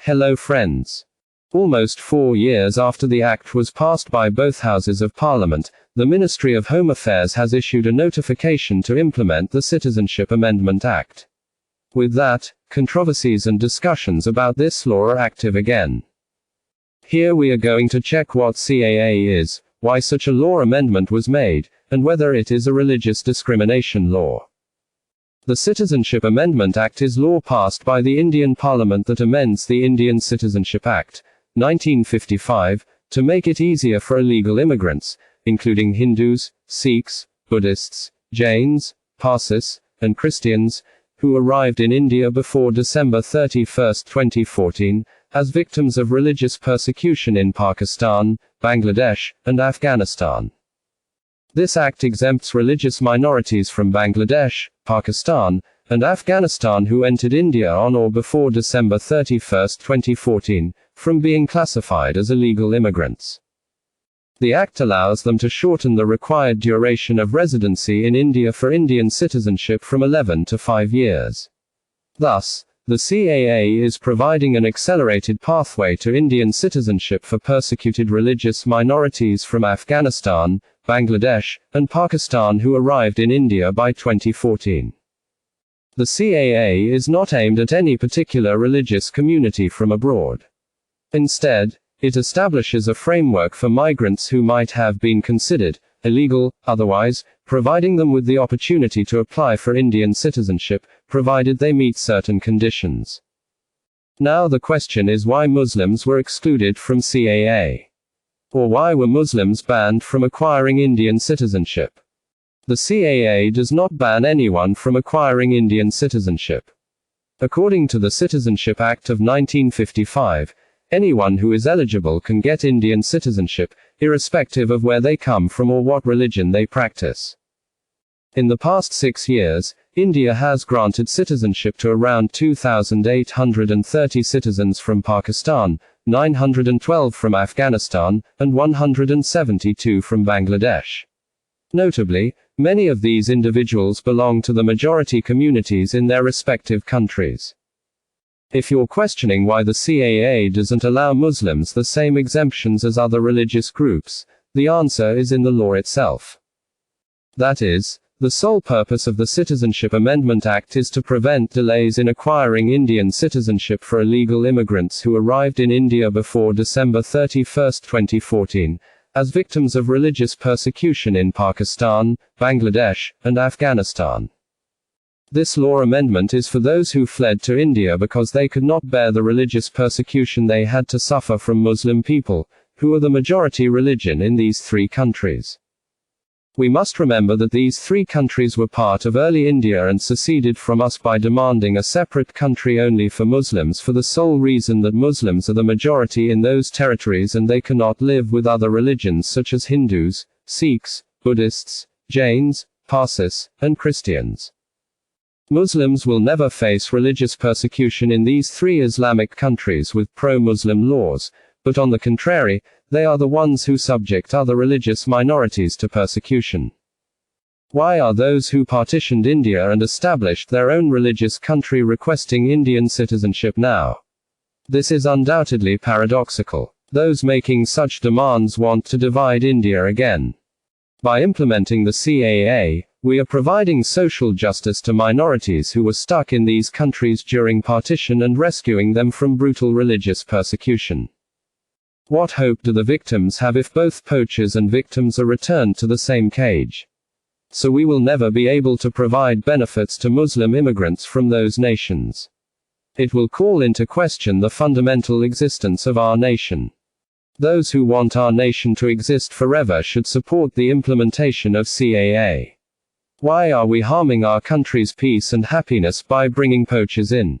Hello friends. Almost 4 years after the Act was passed by both Houses of Parliament, the Ministry of Home Affairs has issued a notification to implement the Citizenship Amendment Act. With that, controversies and discussions about this law are active again. Here we are going to check what CAA is, why such a law amendment was made, and whether it is a religious discrimination law. The Citizenship Amendment Act is law passed by the Indian Parliament that amends the Indian Citizenship Act, 1955, to make it easier for illegal immigrants, including Hindus, Sikhs, Buddhists, Jains, Parsis, and Christians, who arrived in India before December 31, 2014, as victims of religious persecution in Pakistan, Bangladesh, and Afghanistan. This act exempts religious minorities from Bangladesh, Pakistan, and Afghanistan who entered India on or before December 31, 2014, from being classified as illegal immigrants. The act allows them to shorten the required duration of residency in India for Indian citizenship from 11 to 5 years. Thus, the CAA is providing an accelerated pathway to Indian citizenship for persecuted religious minorities from Afghanistan, Bangladesh, and Pakistan who arrived in India by 2014. The CAA is not aimed at any particular religious community from abroad. Instead, it establishes a framework for migrants who might have been considered illegal, otherwise, providing them with the opportunity to apply for Indian citizenship, provided they meet certain conditions. Now the question is why Muslims were excluded from CAA. Or why were Muslims banned from acquiring Indian citizenship? The CAA does not ban anyone from acquiring Indian citizenship. According to the Citizenship Act of 1955, anyone who is eligible can get Indian citizenship, irrespective of where they come from or what religion they practice. In the past 6 years, India has granted citizenship to around 2,830 citizens from Pakistan, 912 from Afghanistan, and 172 from Bangladesh. Notably, many of these individuals belong to the majority communities in their respective countries. If you're questioning why the CAA doesn't allow Muslims the same exemptions as other religious groups, the answer is in the law itself. That is, the sole purpose of the Citizenship Amendment Act is to prevent delays in acquiring Indian citizenship for illegal immigrants who arrived in India before December 31, 2014, as victims of religious persecution in Pakistan, Bangladesh, and Afghanistan. This law amendment is for those who fled to India because they could not bear the religious persecution they had to suffer from Muslim people, who are the majority religion in these 3 countries. We must remember that these 3 countries were part of early India and seceded from us by demanding a separate country only for Muslims for the sole reason that Muslims are the majority in those territories and they cannot live with other religions such as Hindus, Sikhs, Buddhists, Jains, Parsis, and Christians. Muslims will never face religious persecution in these 3 Islamic countries with pro-Muslim laws, but on the contrary, they are the ones who subject other religious minorities to persecution. Why are those who partitioned India and established their own religious country requesting Indian citizenship now? This is undoubtedly paradoxical. Those making such demands want to divide India again. By implementing the CAA, we are providing social justice to minorities who were stuck in these countries during partition and rescuing them from brutal religious persecution. What hope do the victims have if both poachers and victims are returned to the same cage? So we will never be able to provide benefits to Muslim immigrants from those nations. It will call into question the fundamental existence of our nation. Those who want our nation to exist forever should support the implementation of CAA. Why are we harming our country's peace and happiness by bringing poachers in?